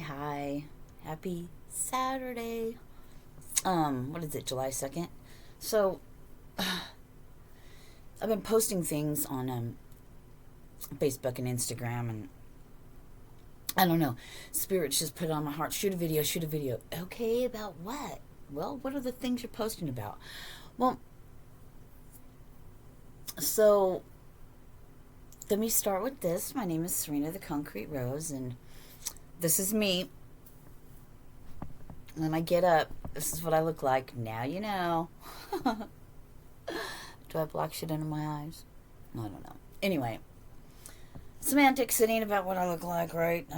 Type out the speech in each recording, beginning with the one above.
Hi. Happy Saturday. What is it, July 2nd? So, I've been posting things on Facebook and Instagram, and I don't know. Spirit's just put it on my heart. Shoot a video, shoot a video. Okay, about what? Well, what are the things you're posting about? Well, so let me start with this. My name is Serena the Concrete Rose, and this is me. When I get up, this is what I look like. Now you know. Do I have black shit under my eyes? I don't know. Anyway, semantics, it ain't about what I look like, right?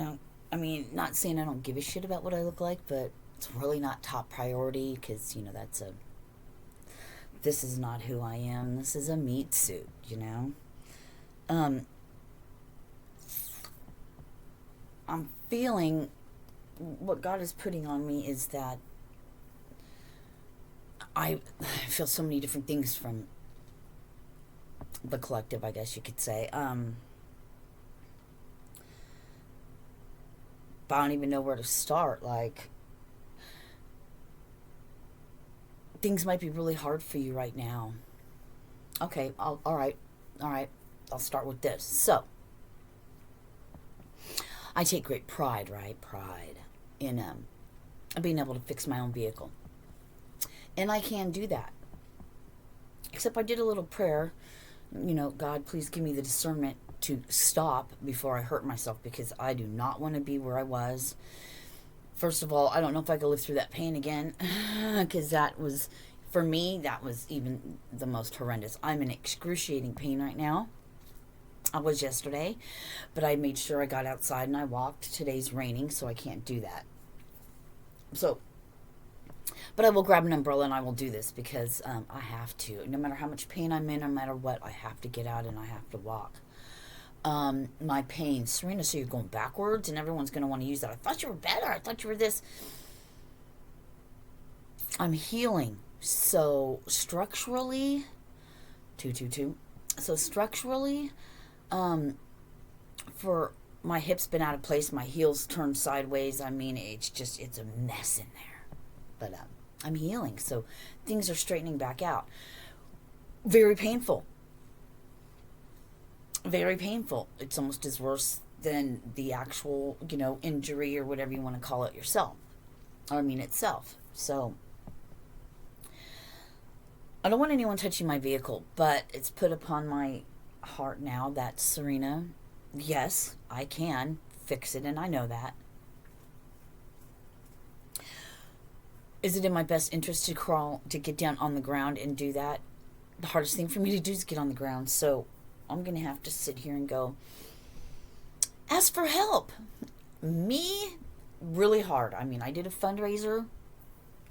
Not saying I don't give a shit about what I look like, but it's really not top priority because, this is not who I am. This is a meat suit, I'm feeling what God is putting on me is that I feel so many different things from the collective, I guess you could say. But I don't even know where to start. Like, things might be really hard for you right now. Okay, all right. I'll start with this. So, I take great pride, right? Pride in being able to fix my own vehicle. And I can do that. Except I did a little prayer. God, please give me the discernment to stop before I hurt myself, because I do not want to be where I was. First of all, I don't know if I could live through that pain again, because for me, that was even the most horrendous. I'm in excruciating pain right now. I was yesterday, but I made sure I got outside and I walked. Today's raining, so I can't do that. But I will grab an umbrella and I will do this because I have to. No matter how much pain I'm in, no matter what, I have to get out and I have to walk. My pain. Serena, so you're going backwards and everyone's going to want to use that. I thought you were better. I thought you were this. I'm healing. So structurally, 222. So structurally, for my hips been out of place, my heels turned sideways. It's a mess in there. But I'm healing, so things are straightening back out. Very painful. Very painful. It's almost as worse than the actual, injury or whatever you want to call it yourself. Itself. So, I don't want anyone touching my vehicle, but it's put upon my heart now that Serena, yes, I can fix it, and I know that. Is it in my best interest to get down on the ground and do that? The hardest thing for me to do is get on the ground. So I'm going to have to sit here and go, ask for help. Me, really hard. I did a fundraiser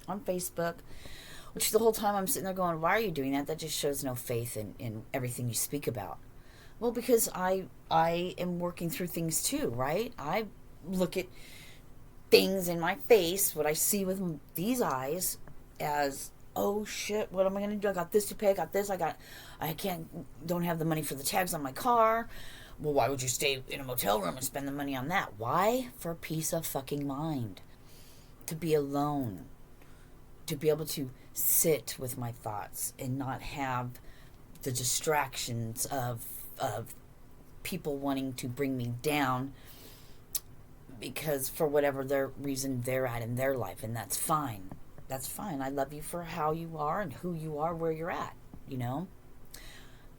on Facebook, which the whole time I'm sitting there going, why are you doing that? That just shows no faith in everything you speak about. Well, because I am working through things too, right? I look at things in my face, what I see with these eyes, as, oh shit, what am I gonna do? I got this to pay, I got this, don't have the money for the tags on my car. Well, why would you stay in a motel room and spend the money on that? Why? For peace of fucking mind. To be alone. To be able to sit with my thoughts and not have the distractions of people wanting to bring me down, because for whatever their reason they're at in their life, and that's fine. That's fine. I love you for how you are and who you are, where you're at,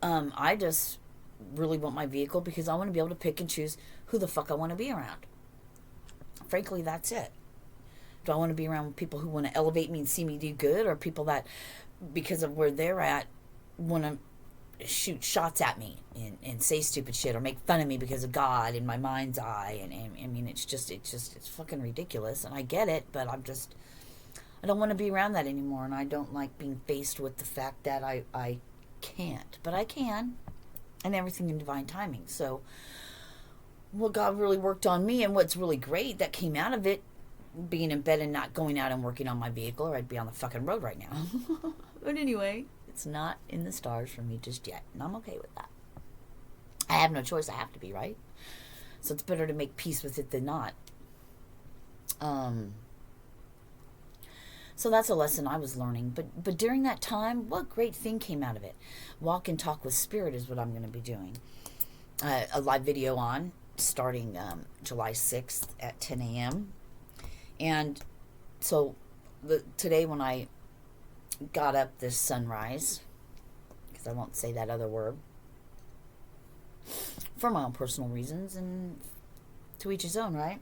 I just really want my vehicle because I want to be able to pick and choose who the fuck I want to be around. Frankly, that's it. Do I want to be around people who want to elevate me and see me do good, or people that, because of where they're at, want to shoot shots at me and say stupid shit or make fun of me because of God in my mind's eye? And it's fucking ridiculous, and I get it, but I don't want to be around that anymore, and I don't like being faced with the fact that I can't, but I can, and everything in divine timing. So what God really worked on me, and what's really great that came out of it, being in bed and not going out and working on my vehicle, or I'd be on the fucking road right now. But anyway, it's not in the stars for me just yet, and I'm okay with that. I have no choice. I have to be, right? So it's better to make peace with it than not. Um, so that's a lesson I was learning. But during that time, what great thing came out of it? Walk and talk with spirit is what I'm going to be doing. A live video on starting July 6th at 10 a.m. And so today when I got up this sunrise, because I won't say that other word, for my own personal reasons, and to each his own, right?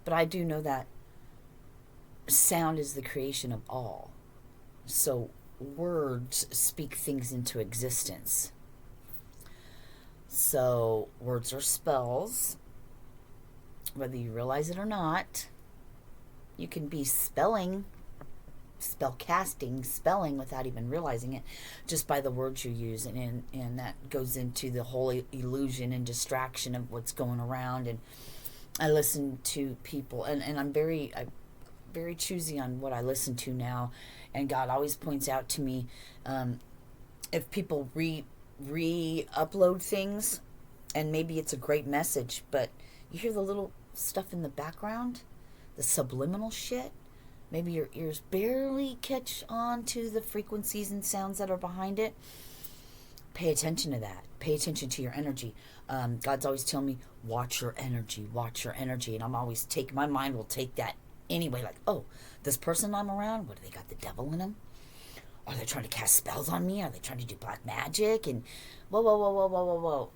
But I do know that sound is the creation of all. So words speak things into existence. So words are spells. Whether you realize it or not, you can be spell casting, spelling without even realizing it, just by the words you use, and that goes into the whole illusion and distraction of what's going around. And I listen to people, and I'm very choosy on what I listen to now. And God always points out to me, if people re-upload things, and maybe it's a great message, but you hear the little stuff in the background, the subliminal shit. Maybe your ears barely catch on to the frequencies and sounds that are behind it. Pay attention to that. Pay attention to your energy. God's always telling me, watch your energy, watch your energy. And I'm always my mind will take that anyway. Like, oh, this person I'm around, what, do they got the devil in them? Are they trying to cast spells on me? Are they trying to do black magic? And whoa.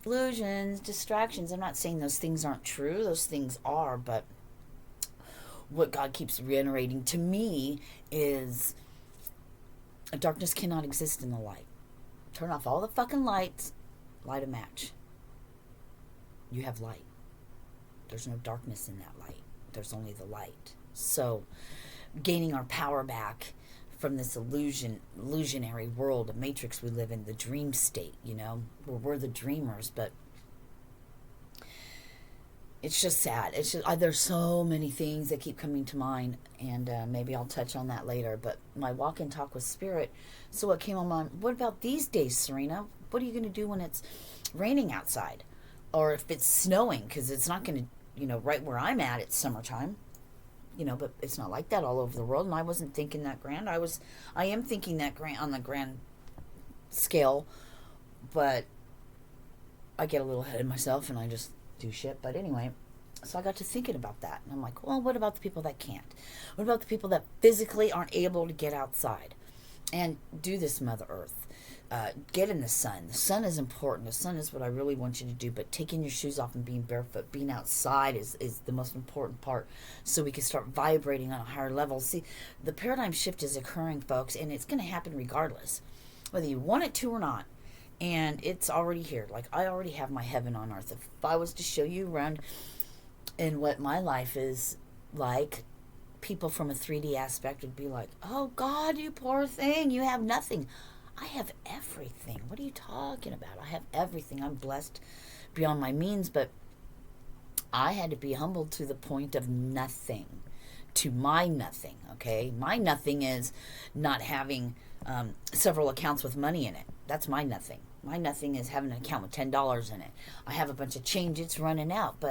Illusions, distractions. I'm not saying those things aren't true. Those things are, but what God keeps reiterating to me is darkness cannot exist in the light. Turn off all the fucking lights, light a match. You have light. There's no darkness in that light. There's only the light. So, gaining our power back from this illusionary world, a matrix we live in, the dream state, where we're the dreamers, but it's just sad. It's just there's so many things that keep coming to mind, and maybe I'll touch on that later. But my walk and talk with spirit. So what came on mind? What about these days, Serena? What are you going to do when it's raining outside, or if it's snowing? Because it's not going to, right where I'm at, it's summertime. But it's not like that all over the world. And I wasn't thinking that grand. I am thinking that grand on the grand scale, but I get a little ahead of myself and I just do shit. But anyway, so I got to thinking about that, and I'm like, well, what about the people that can't? What about the people that physically aren't able to get outside and do this Mother Earth? Get in the sun. The sun is important. The sun is what I really want you to do. But taking your shoes off and being barefoot, being outside is the most important part, so we can start vibrating on a higher level. See, the paradigm shift is occurring, folks, and it's going to happen regardless, whether you want it to or not. And it's already here. Like, I already have my heaven on earth. If I was to show you around in what my life is like, people from a 3D aspect would be like, oh God, you poor thing, you have nothing. I have everything. What are you talking about? I have everything. I'm blessed beyond my means, but I had to be humbled to the point of nothing, to my nothing, okay? My nothing is not having several accounts with money in it. That's my nothing. My nothing is having an account with $10 in it. I have a bunch of change. It's running out.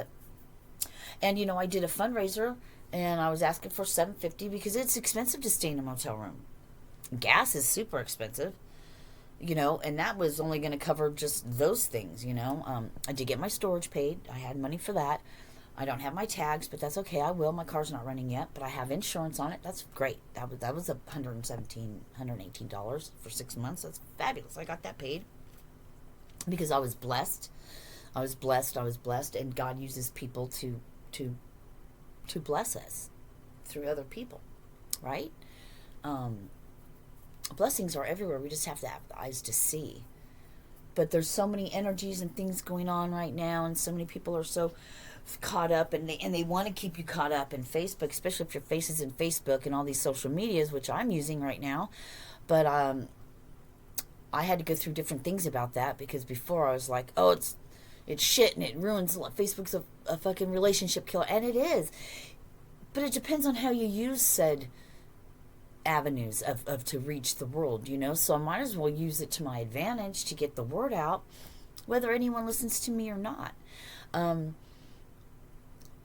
And I did a fundraiser, and I was asking for $750 because it's expensive to stay in a motel room. Gas is super expensive. And that was only going to cover just those things, I did get my storage paid. I had money for that. I don't have my tags, but that's okay. I will. My car's not running yet, but I have insurance on it. That's great. That was $118 for 6 months. That's fabulous. I got that paid because I was blessed. I was blessed, and God uses people to bless us through other people, right? Blessings are everywhere. We just have to have the eyes to see. But there's so many energies and things going on right now, and so many people are so caught up, and they want to keep you caught up in Facebook, especially if your face is in Facebook and all these social medias, which I'm using right now. But I had to go through different things about that, because before I was like, oh, it's shit and it ruins a lot. Facebook's a fucking relationship killer, and it is. But it depends on how you use said avenues of to reach the world, so I might as well use it to my advantage to get the word out, whether anyone listens to me or not.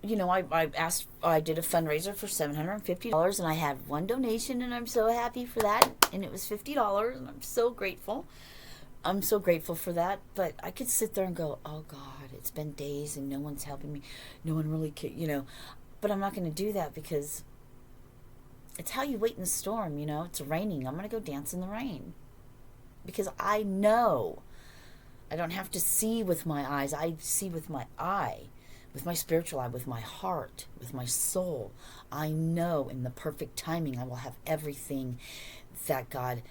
I did a fundraiser for $750, and I had one donation, and I'm so happy for that. And it was $50, and I'm so grateful. I'm so grateful for that. But I could sit there and go, oh God, it's been days and no one's helping me. No one really cares, But I'm not going to do that because it's how you wait in the storm, It's raining. I'm going to go dance in the rain. Because I know I don't have to see with my eyes. I see with my eye, with my spiritual eye, with my heart, with my soul. I know in the perfect timing I will have everything that God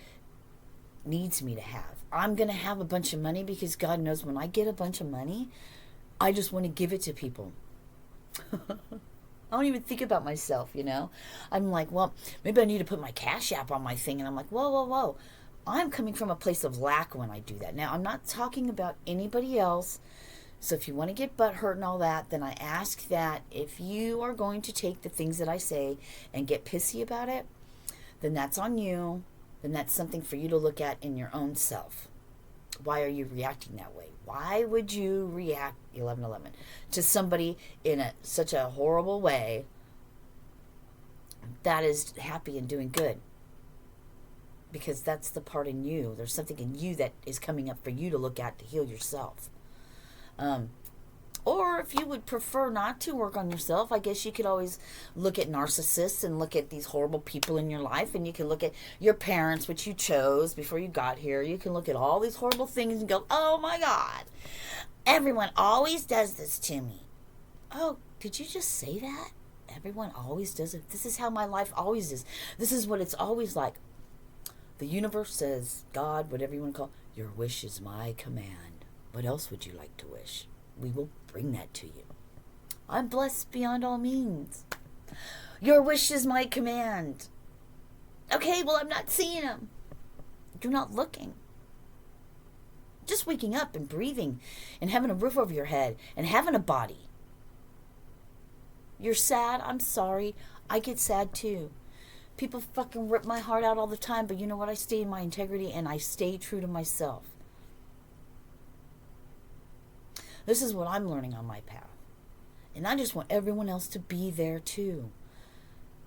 needs me to have. I'm going to have a bunch of money because God knows when I get a bunch of money, I just want to give it to people. I don't even think about myself, I'm like, well, maybe I need to put my Cash App on my thing. And I'm like, whoa, whoa, whoa. I'm coming from a place of lack when I do that. Now, I'm not talking about anybody else. So if you want to get butthurt and all that, then I ask that if you are going to take the things that I say and get pissy about it, then that's on you. Then that's something for you to look at in your own self. Why are you reacting that way? Why would you react 11:11 to somebody in such a horrible way that is happy and doing good? Because that's the part in you. There's something in you that is coming up for you to look at to heal yourself. Or if you would prefer not to work on yourself, I guess you could always look at narcissists and look at these horrible people in your life. And you can look at your parents, which you chose before you got here. You can look at all these horrible things and go, oh my God, everyone always does this to me. Oh, did you just say that? Everyone always does it. This is how my life always is. This is what it's always like. The universe says, God, whatever you want to call it, your wish is my command. What else would you like to wish? We will bring that to you. I'm blessed beyond all means. Your wish is my command. Okay, well, I'm not seeing them. You're not looking. Just waking up and breathing and having a roof over your head and having a body. You're sad? I'm sorry. I get sad too. People fucking rip my heart out all the time, but you know what? I stay in my integrity and I stay true to myself. This is what I'm learning on my path. And I just want everyone else to be there too.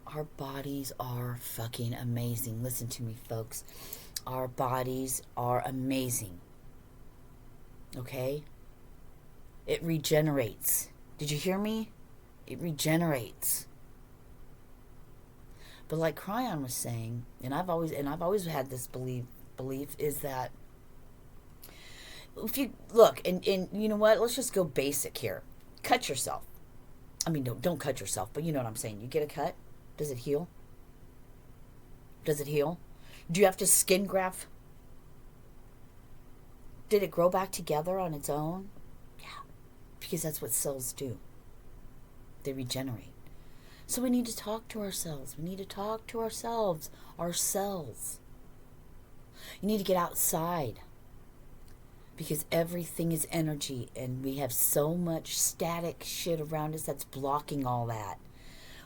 Our bodies are fucking amazing. Listen to me, folks. Our bodies are amazing. Okay? It regenerates. Did you hear me? It regenerates. But like Cryon was saying, and I've always had this belief is that if you look and you know what, let's just go basic here. Cut yourself. I mean, don't cut yourself, but you know what I'm saying. You get a cut, does it heal? Does it heal? Do you have to skin graft? Did it grow back together on its own? Yeah, because that's what cells do. They regenerate. So we need to talk to ourselves. We need to talk to ourselves, our cells. You need to get outside. Because everything is energy, and we have so much static shit around us that's blocking all that.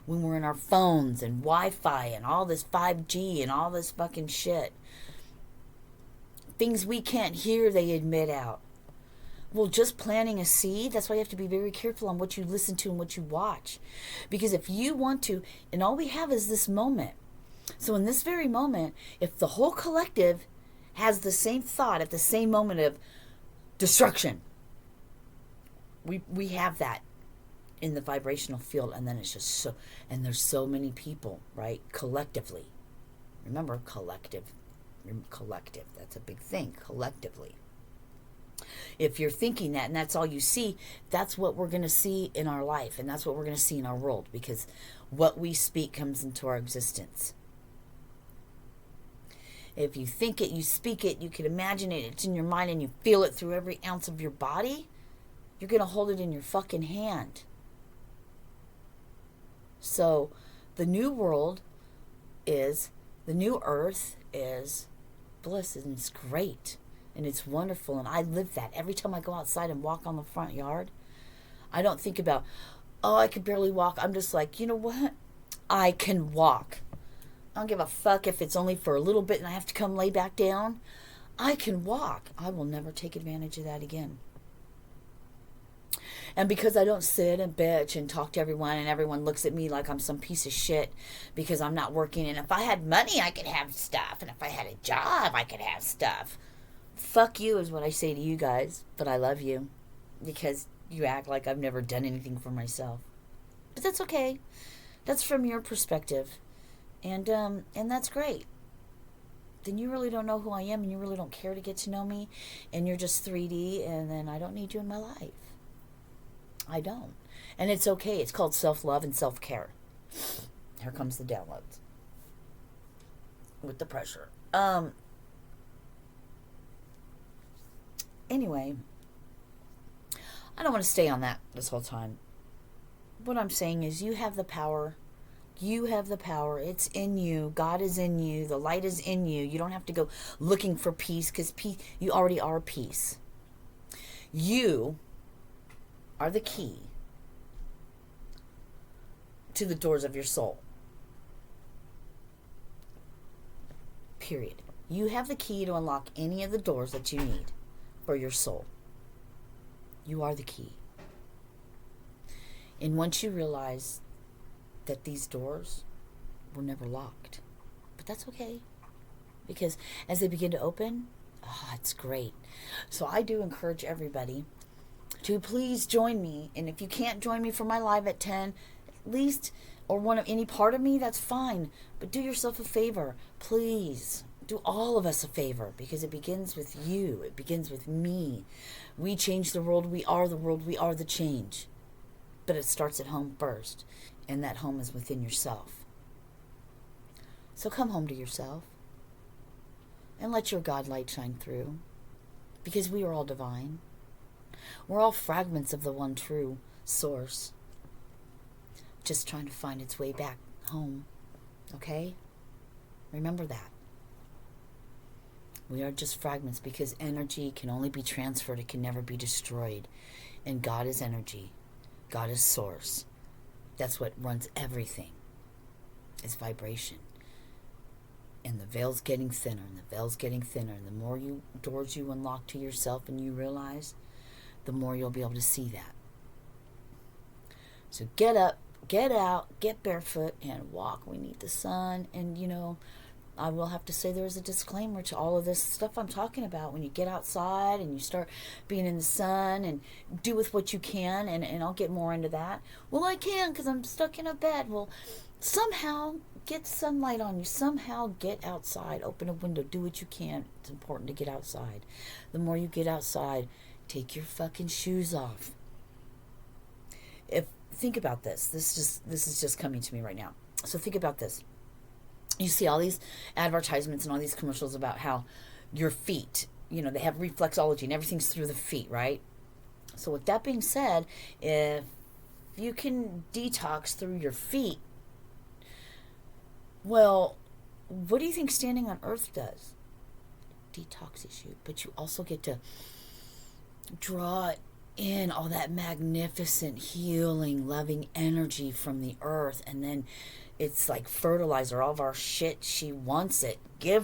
When we're in our phones and Wi-Fi and all this 5G and all this fucking shit. Things we can't hear, they admit out. Well, just planting a seed, that's why you have to be very careful on what you listen to and what you watch. Because if you want to, and all we have is this moment. So in this very moment, if the whole collective has the same thought at the same moment of destruction, we have that in the vibrational field, and then it's just so, and there's so many people, right? Collectively. Remember, collective, that's a big thing, collectively. If you're thinking that and that's all you see, that's what we're going to see in our life, and that's what we're going to see in our world, because what we speak comes into our existence. If you think it, you speak it, you can imagine it, it's in your mind, and you feel it through every ounce of your body, you're going to hold it in your fucking hand. So the new world is, the new earth is bliss, and it's great. And it's wonderful, and I live that. Every time I go outside and walk on the front yard, I don't think about, oh, I could barely walk. I'm just like, you know what? I can walk. I don't give a fuck if it's only for a little bit and I have to come lay back down. I can walk. I will never take advantage of that again. And because I don't sit and bitch and talk to everyone and everyone looks at me like I'm some piece of shit because I'm not working. And if I had money, I could have stuff. And if I had a job, I could have stuff. Fuck you is what I say to you guys. But I love you because you act like I've never done anything for myself. But that's okay. That's from your perspective. And that's great. Then you really don't know who I am and you really don't care to get to know me. And you're just 3D and then I don't need you in my life. I don't. And it's okay. It's called self-love and self-care. Here comes the downloads. With the pressure. Anyway. I don't want to stay on that this whole time. What I'm saying is you have the power. You have the power. It's in you. God is in you. The light is in you. You don't have to go looking for peace because peace, you already are peace. You are the key to the doors of your soul. Period. You have the key to unlock any of the doors that you need for your soul. You are the key. And once you realize that these doors were never locked, but that's okay. Because as they begin to open, it's great. So I do encourage everybody to please join me. And if you can't join me for my live at 10, at least, or one of any part of me, that's fine. But do yourself a favor. Please do all of us a favor because it begins with you. It begins with me. We change the world. We are the world. We are the change. But it starts at home first. And that home is within yourself. So come home to yourself. And let your God light shine through. Because we are all divine. We're all fragments of the one true source. Just trying to find its way back home. Okay? Remember that. We are just fragments because energy can only be transferred. It can never be destroyed. And God is energy. God is source. That's what runs everything. It's vibration. And the veil's getting thinner, and the veil's getting thinner. And the more doors you unlock to yourself and you realize, the more you'll be able to see that. So get up, get out, get barefoot, and walk. We need the sun. And, I will have to say there's a disclaimer to all of this stuff I'm talking about. When you get outside and you start being in the sun and do with what you can, and I'll get more into that. Well, I can because I'm stuck in a bed. Well, somehow get sunlight on you. Somehow get outside. Open a window. Do what you can. It's important to get outside. The more you get outside, take your fucking shoes off. Think about this. This is just coming to me right now. So think about this. You see all these advertisements and all these commercials about how your feet, they have reflexology and everything's through the feet, right? So with that being said, if you can detox through your feet, well, what do you think standing on earth does? It detoxes you, but you also get to draw in all that magnificent, healing, loving energy from the earth, and then it's like fertilizer. All of our shit, she wants it. Give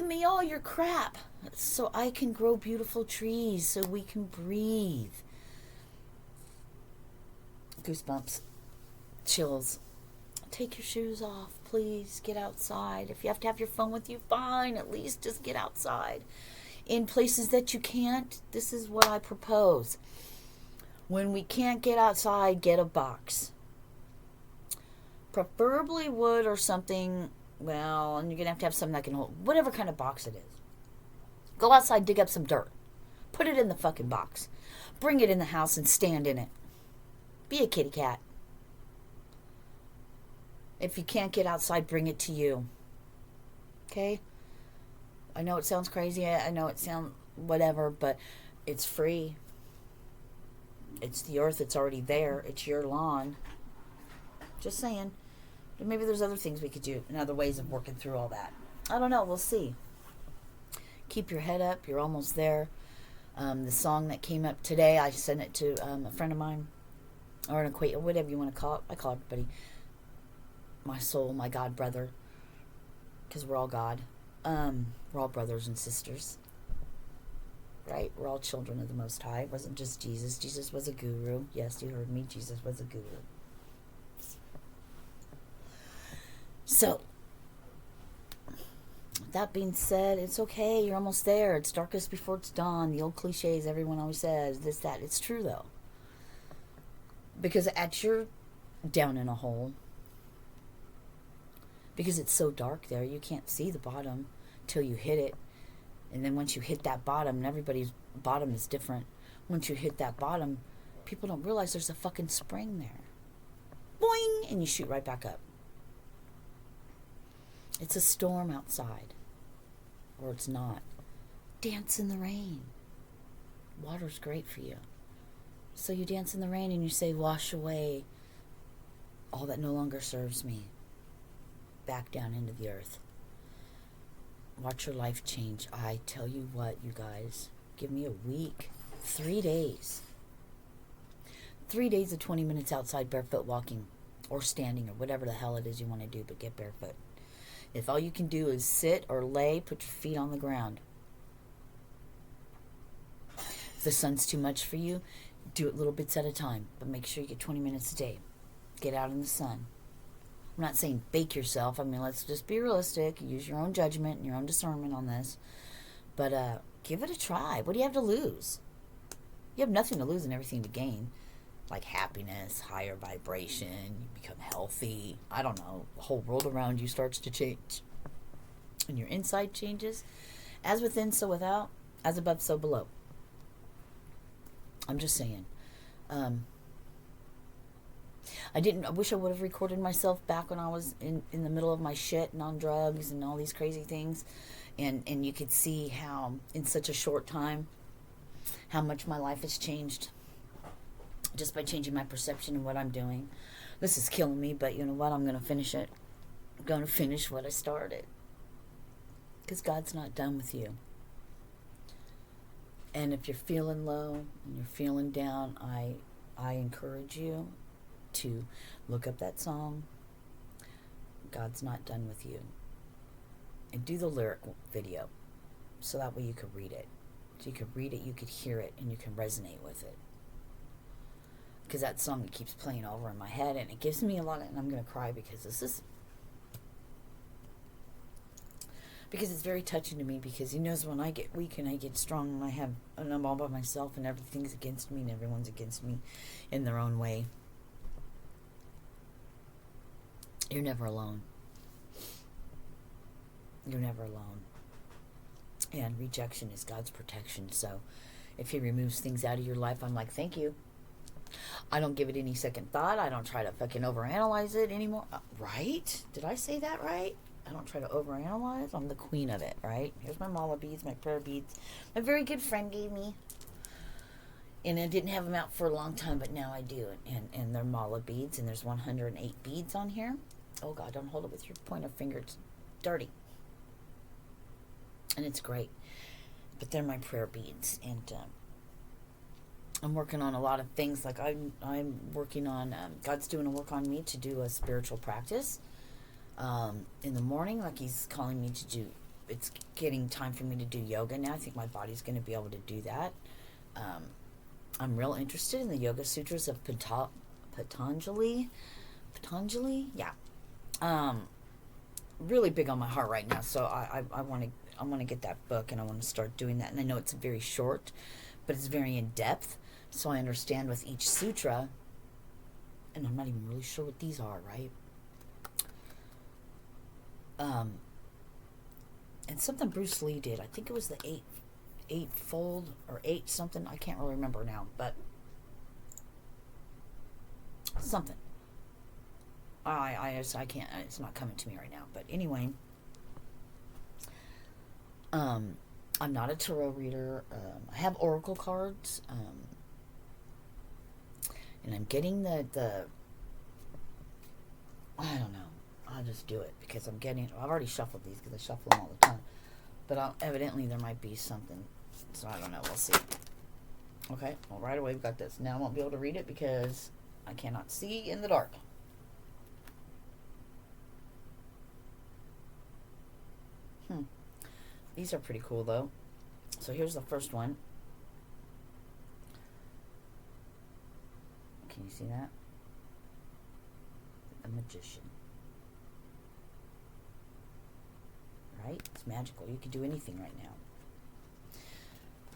me all your crap so I can grow beautiful trees, so we can breathe. Goosebumps. Chills. Take your shoes off, please. Get outside. If you have to have your phone with you, fine. At least just get outside. In places that you can't, this is what I propose. When we can't get outside, get a box. Preferably wood or something, well, and you're going to have something that can hold whatever kind of box it is. Go outside, dig up some dirt. Put it in the fucking box. Bring it in the house and stand in it. Be a kitty cat. If you can't get outside, bring it to you. Okay? I know it sounds crazy. I know it sounds whatever, but it's free. It's the earth. It's already there. It's your lawn. Just saying. Maybe there's other things we could do and other ways of working through all that. I don't know. We'll see. Keep your head up. You're almost there. The song that came up today, I sent it to a friend of mine or an acquaintance, whatever you want to call it. I call everybody my soul, my God brother, because we're all God. We're all brothers and sisters. right? We're all children of the Most High. It wasn't just Jesus. Jesus was a guru. Yes, you heard me. Jesus was a guru. So, that being said, it's okay. You're almost there. It's darkest before it's dawn. The old cliches everyone always says, this, that. It's true, though. Because you're down in a hole. Because it's so dark there, you can't see the bottom till you hit it. And then once you hit that bottom, and everybody's bottom is different. Once you hit that bottom, people don't realize there's a fucking spring there. Boing! And you shoot right back up. It's a storm outside. Or it's not. Dance in the rain. Water's great for you. So you dance in the rain and you say, wash away all that no longer serves me. Back down into the earth. Watch your life change. I tell you what, you guys. Give me a week. 3 days. 3 days of 20 minutes outside barefoot walking. Or standing or whatever the hell it is you want to do, but get barefoot. If all you can do is sit or lay, put your feet on the ground. If the sun's too much for you, do it little bits at a time. But make sure you get 20 minutes a day. Get out in the sun. I'm not saying bake yourself. I mean, let's just be realistic. Use your own judgment and your own discernment on this. But give it a try. What do you have to lose? You have nothing to lose and everything to gain. Like happiness, higher vibration, you become healthy. I don't know. The whole world around you starts to change. And your inside changes. As within, so without. As above, so below. I'm just saying. I wish I would have recorded myself back when I was in the middle of my shit and on drugs and all these crazy things. And you could see how, in such a short time, how much my life has changed. Just by changing my perception and what I'm doing. This is killing me, but you know what? I'm going to finish it. I'm going to finish what I started. Because God's not done with you. And if you're feeling low and you're feeling down, I encourage you to look up that song, God's Not Done With You. And do the lyric video. So that way you could read it. So you could read it, you could hear it, and you can resonate with it. Because that song keeps playing over in my head, and it gives me a lot of, and I'm going to cry because because it's very touching to me, because he knows when I get weak and I get strong and I'm all by myself and everything's against me and everyone's against me in their own way. You're never alone. You're never alone. And rejection is God's protection. So if he removes things out of your life, I'm like, thank you. I don't give it any second thought. I don't try to fucking overanalyze it anymore. Right? Did I say that right? I don't try to overanalyze. I'm the queen of it, right? Here's my mala beads, my prayer beads. My very good friend gave me. And I didn't have them out for a long time, but now I do. And they're mala beads, and there's 108 beads on here. Oh, God, don't hold it with your pointer finger. It's dirty. And it's great. But they're my prayer beads. And I'm working on a lot of things. Like I'm working on, God's doing a work on me to do a spiritual practice in the morning. Like he's calling me to do, it's getting time for me to do yoga now. I think my body's going to be able to do that. I'm real interested in the Yoga Sutras of Patanjali. Patanjali? Yeah. Really big on my heart right now. So I want to get that book, and I want to start doing that. And I know it's very short, but it's very in depth. So I understand with each sutra, and I'm not even really sure what these are, right? And something Bruce Lee did. I think it was the eightfold or eight something. I can't really remember now, but something. I can't. It's not coming to me right now. But anyway, I'm not a tarot reader. I have oracle cards. And I'm getting the I don't know. I'll just do it because I've already shuffled these because I shuffle them all the time. But evidently there might be something. So I don't know. We'll see. Okay. Well, right away we've got this. Now I won't be able to read it because I cannot see in the dark. These are pretty cool though. So here's the first one. Can you see that? The Magician. Right? It's magical. You can do anything right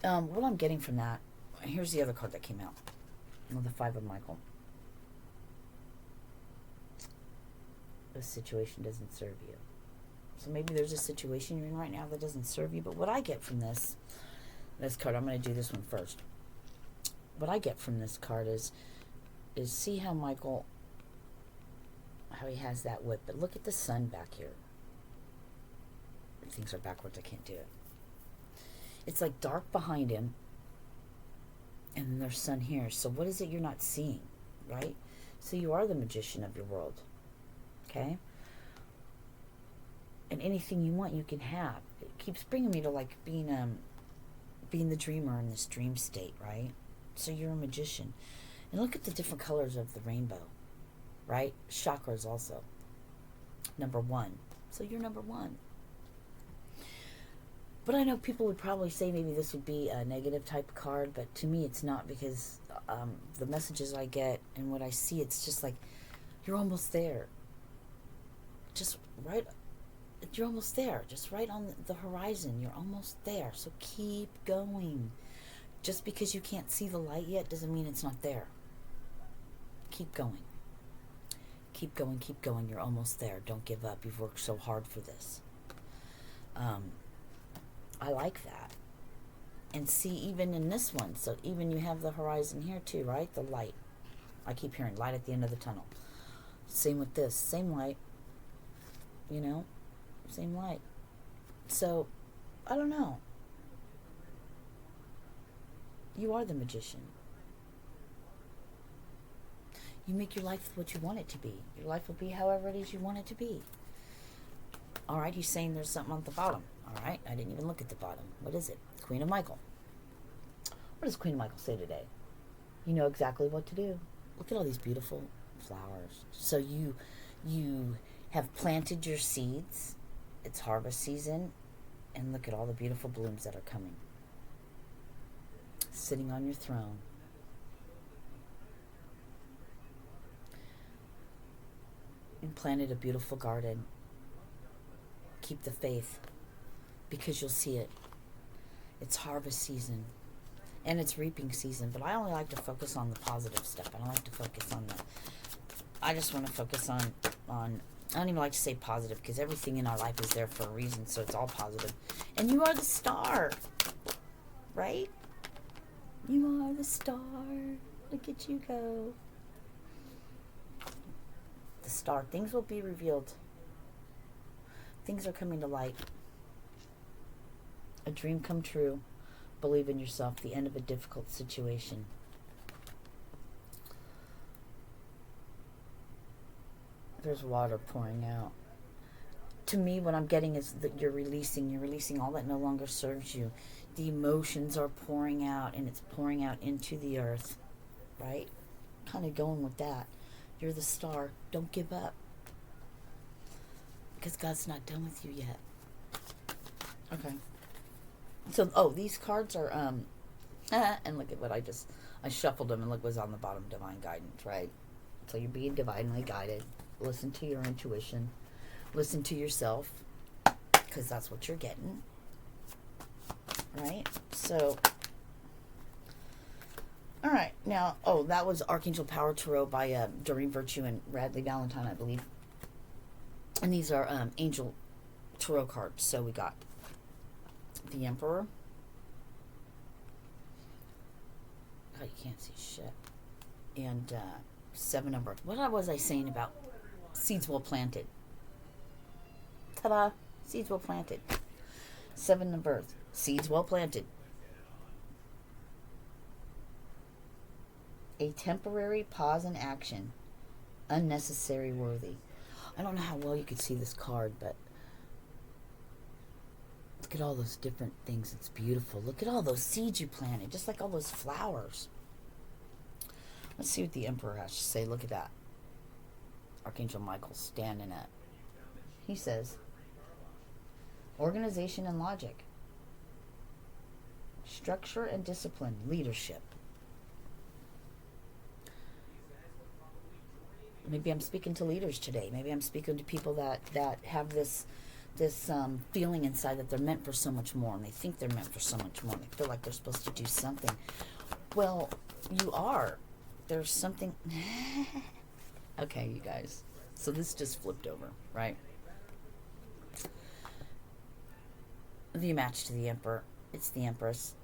now. What I'm getting from that, here's the other card that came out. The Five of Michael. This situation doesn't serve you. So maybe there's a situation you're in right now that doesn't serve you. But what I get from this card, I'm going to do this one first. What I get from this card is see how Michael, how he has that whip. But look at the sun back here. Things are backwards. I can't do it. It's like dark behind him. And then there's sun here. So what is it you're not seeing? Right? So you are the magician of your world. Okay? And anything you want, you can have. It keeps bringing me to like being the dreamer in this dream state, right? So you're a magician. And look at the different colors of the rainbow, right? Chakras also. Number 1. So you're number 1. But I know people would probably say maybe this would be a negative type card, but to me it's not, because the messages I get and what I see, it's just like you're almost there. Just right, you're almost there. Just right on the horizon. You're almost there. So keep going. Just because you can't see the light yet doesn't mean it's not there. Keep going. Keep going, keep going. You're almost there. Don't give up. You've worked so hard for this. I like that. And see, even in this one, so even you have the horizon here too, right? The light. I keep hearing light at the end of the tunnel. Same with this. Same light. You know? Same light. So, I don't know. You are the magician. You make your life what you want it to be. Your life will be however it is you want it to be. Alright, he's saying there's something on the bottom. Alright, I didn't even look at the bottom. What is it? Queen of Michael. What does Queen of Michael say today? You know exactly what to do. Look at all these beautiful flowers. So you have planted your seeds. It's harvest season. And look at all the beautiful blooms that are coming. Sitting on your throne. You planted a beautiful garden. Keep the faith, because you'll see it. It's harvest season and it's reaping season, but I only like to focus on the positive stuff. I don't like to focus on I just want to focus on I don't even like to say positive, because everything in our life is there for a reason, so it's all positive. And you are the star, right? You are the star. Look at you go. The star. Things will be revealed. Things are coming to light. A dream come true. Believe in yourself. The end of a difficult situation. There's water pouring out. To me, what I'm getting is that you're releasing all that no longer serves you. The emotions are pouring out, and it's pouring out into the earth, right? Kind of going with that. You're the star. Don't give up. Because God's not done with you yet. Okay. So, these cards are, and look at what I shuffled them, and look what's on the bottom, divine guidance, right? So you're being divinely guided. Listen to your intuition. Listen to yourself, because that's what you're getting, right? So, all right. Now, that was Archangel Power Tarot by Doreen Virtue and Radley Valentine, I believe. And these are angel tarot cards. So we got the Emperor. God, you can't see shit. And 7 of Earth. What was I saying about seeds well planted? Ta-da! Seeds well planted. 7 of Earth. Seeds well planted. A temporary pause in action. Unnecessary worthy. I don't know how well you could see this card, but look at all those different things. It's beautiful. Look at all those seeds you planted, just like all those flowers. Let's see what the Emperor has to say. Look at that. Archangel Michael standing up. He says, organization and logic, structure and discipline, leadership. Maybe I'm speaking to leaders today. Maybe I'm speaking to people that have this feeling inside that they're meant for so much more, and they think they're meant for so much more, and they feel like they're supposed to do something. Well, you are. There's something. Okay, you guys. So this just flipped over, right? The match to the Emperor. It's the Empress.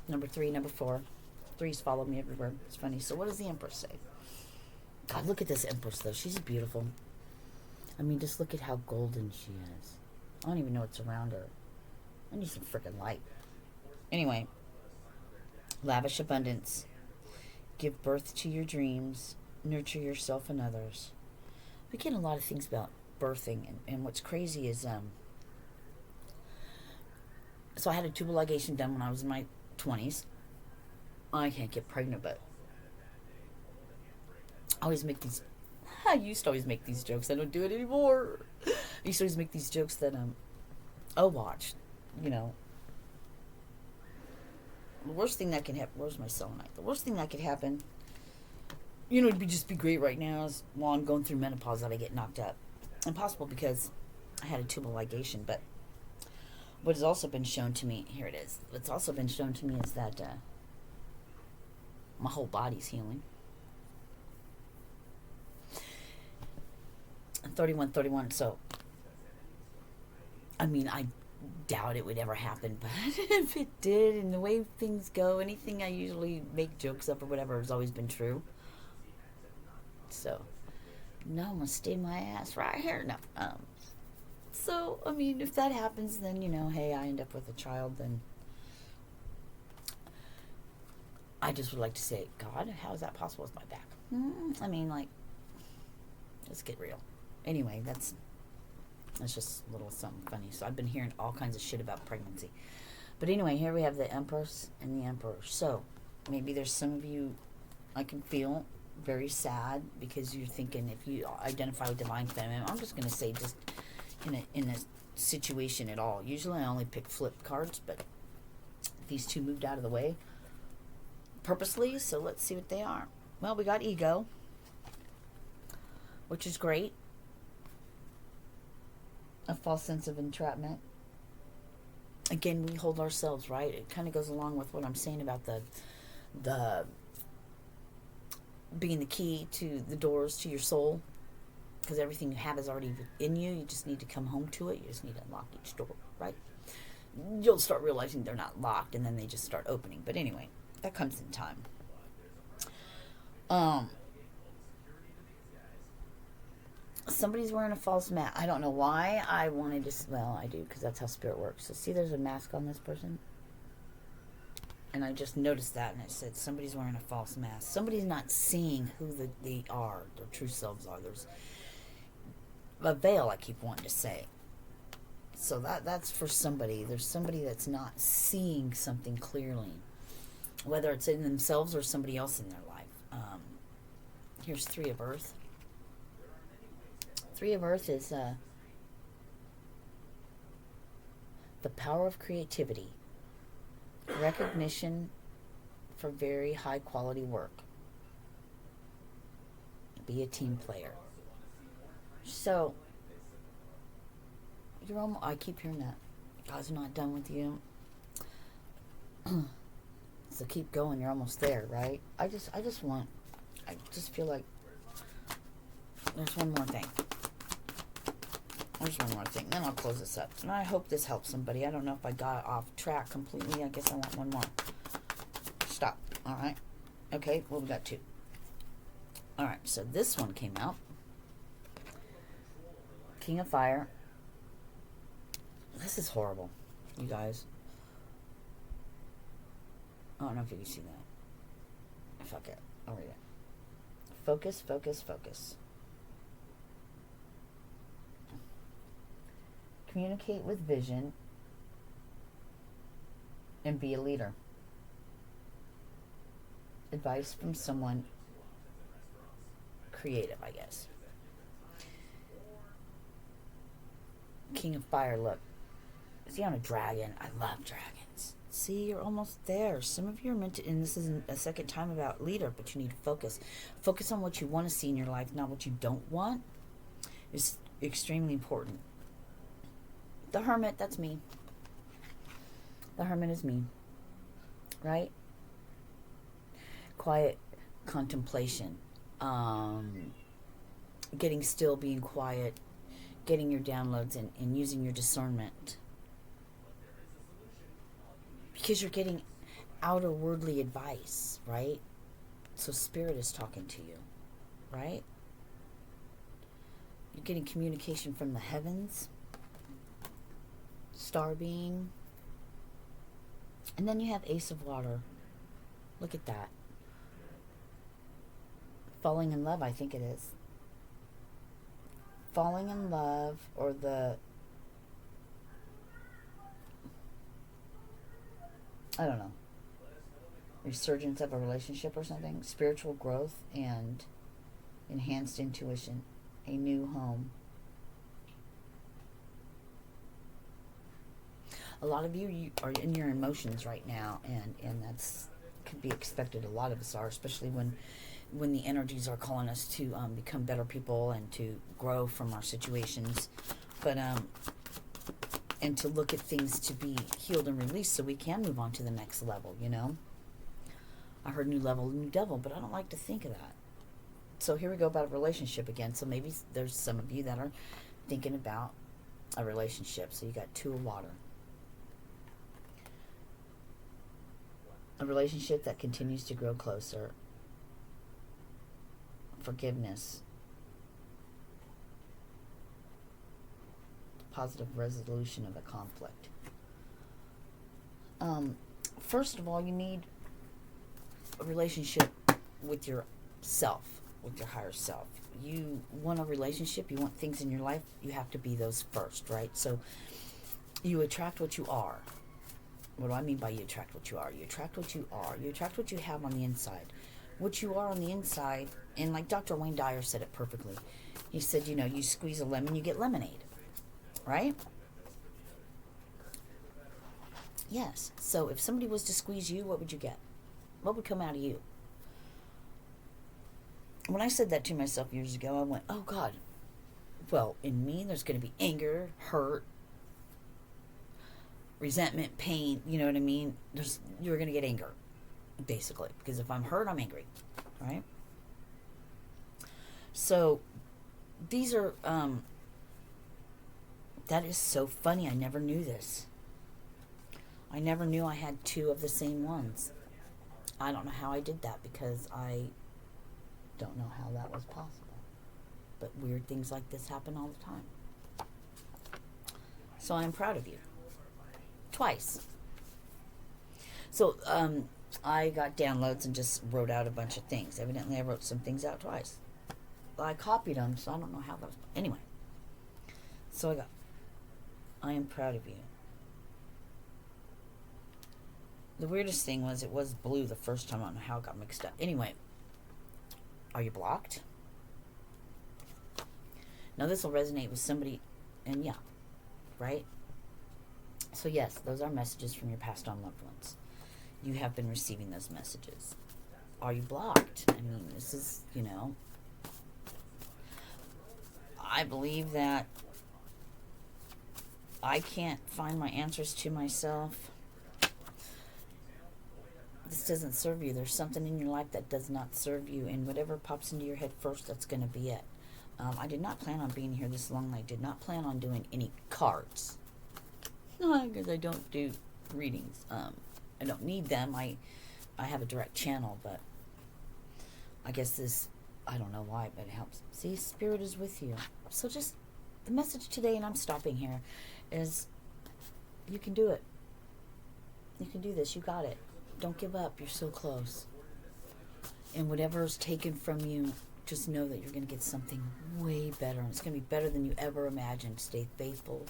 Number 3, number 4. Threes follow me everywhere. It's funny. So what does the Empress say? God, look at this Empress, though. She's beautiful. I mean, just look at how golden she is. I don't even know what's around her. I need some freaking light. Anyway, lavish abundance. Give birth to your dreams. Nurture yourself and others. We get a lot of things about birthing, and what's crazy is, so I had a tubal ligation done when I was in my 20s. I can't get pregnant, but I used to always make these jokes. I don't do it anymore. I used to always make these jokes that, watch, the worst thing that can happen, where's my selenite? The worst thing that could happen, it'd just be great right now is while I'm going through menopause that I get knocked up. Impossible because I had a tubal ligation, but what has also been shown to me, here it is, what's also been shown to me is that my whole body's healing. 31, so, I mean, I doubt it would ever happen, but if it did, and the way things go, anything I usually make jokes of or whatever has always been true. So, no, I'm gonna stay my ass right here. No, so, I mean, if that happens, then, hey, I end up with a child, then I just would like to say, God, how is that possible with my back? I mean, like, let's get real. Anyway, that's just a little something funny. So I've been hearing all kinds of shit about pregnancy. But anyway, here we have the Empress and the Emperor. So maybe there's some of you, I can feel very sad because you're thinking, if you identify with divine feminine, I'm just going to say just in a situation at all. Usually I only pick flip cards, but these two moved out of the way purposely, so let's see what they are. Well, we got ego, which is great. A false sense of entrapment. Again, we hold ourselves, right? It kind of goes along with what I'm saying about the being the key to the doors to your soul, because everything you have is already in you. You just need to come home to it. You just need to unlock each door, right? You'll start realizing they're not locked, and then they just start opening. But anyway, that comes in time. Somebody's wearing a false mask. I don't know why I wanted to... Well, I do, because that's how spirit works. So see, there's a mask on this person. And I just noticed that, and it said somebody's wearing a false mask. Somebody's not seeing who they are, their true selves are. There's a veil, I keep wanting to say. So that's for somebody. There's somebody that's not seeing something clearly, whether it's in themselves or somebody else in their life. Here's 3 of Earth. 3 of Earth is the power of creativity, recognition for very high quality work. Be a team player. So, you're almost, I keep hearing that. God's not done with you. So keep going, you're almost there, right? I just feel like there's one more thing. There's one more thing. Then I'll close this up. And I hope this helps somebody. I don't know if I got off track completely. I guess I want one more. Stop. All right. Okay. Well, we got 2. All right. So this one came out. King of Fire. This is horrible, you guys. I don't know if you can see that. Fuck it. I'll read it. Focus, focus, focus. Communicate with vision and be a leader. Advice from someone creative, I guess. King of Fire, look. Is he on a dragon? I love dragons. It's See, you're almost there. Some of you are meant to, and this isn't a second time about leader, but you need to focus. Focus on what you want to see in your life, not what you don't want. Is extremely important. The Hermit, that's me. The Hermit is me. Right? Quiet contemplation. Getting still, being quiet, getting your downloads, and using your discernment. Because you're getting outer worldly advice, right? So Spirit is talking to you, right? You're getting communication from the heavens, star being. And then you have Ace of Water. Look at that. Falling in love, I think it is. Falling in love, or the... I don't know. Resurgence of a relationship or something. Spiritual growth and enhanced intuition. A new home. A lot of you are in your emotions right now, and that's could be expected. A lot of us are, especially when the energies are calling us to become better people and to grow from our situations, but and to look at things to be healed and released so we can move on to the next level. You know, I heard new level, new devil, but I don't like to think of that. So here we go about a relationship again. So maybe there's some of you that are thinking about a relationship. So you got Two of Water. A relationship that continues to grow closer. Forgiveness. Positive resolution of a conflict. First of all, you need a relationship with yourself, with your higher self. You want a relationship, you want things in your life, you have to be those first, right? So you attract what you are. What do I mean by you attract what you are? You attract what you are. You attract what you have on the inside. What you are on the inside, and like Dr. Wayne Dyer said it perfectly. He said, you know, you squeeze a lemon, you get lemonade. Right? Yes. So if somebody was to squeeze you, what would you get? What would come out of you? When I said that to myself years ago, I went, oh God. Well, in me, there's going to be anger, hurt, resentment, pain. You know what I mean? You're going to get anger, basically. Because if I'm hurt, I'm angry. Right? So these are... that is so funny. I never knew this. I never knew I had two of the same ones. I don't know how I did that, because I don't know how that was possible. But weird things like this happen all the time. So I'm proud of you. Twice. So I got downloads and just wrote out a bunch of things. Evidently I wrote some things out twice. I copied them, so I don't know how that was. Anyway. So I am proud of you. The weirdest thing was it was blue the first time. I don't know how it got mixed up. Anyway, are you blocked? Now this will resonate with somebody, and yeah, right? So yes, those are messages from your passed on loved ones. You have been receiving those messages. Are you blocked? I mean, this is, you know, I believe that I can't find my answers to myself. This doesn't serve you. There's something in your life that does not serve you, and whatever pops into your head first, that's going to be it. I did not plan on being here this long. I did not plan on doing any cards. No, because I don't do readings. I don't need them. I have a direct channel, but I guess this, I don't know why, but it helps. See, Spirit is with you. So just the message today, and I'm stopping here, is you can do it. You can do this. You got it. Don't give up. You're so close. And whatever is taken from you, just know that you're going to get something way better. And it's going to be better than you ever imagined. Stay faithful.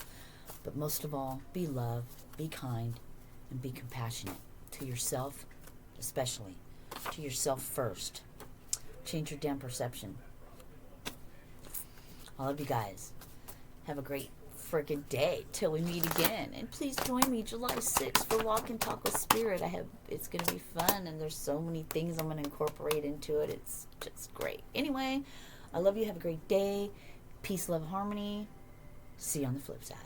But most of all, be love, be kind, and be compassionate to yourself, especially. To yourself first. Change your damn perception. I love you guys. Have a great freaking day till we meet again. And please join me July 6th for Walk and Talk with Spirit. It's going to be fun, and there's so many things I'm going to incorporate into it. It's just great. Anyway, I love you. Have a great day. Peace, love, harmony. See you on the flip side.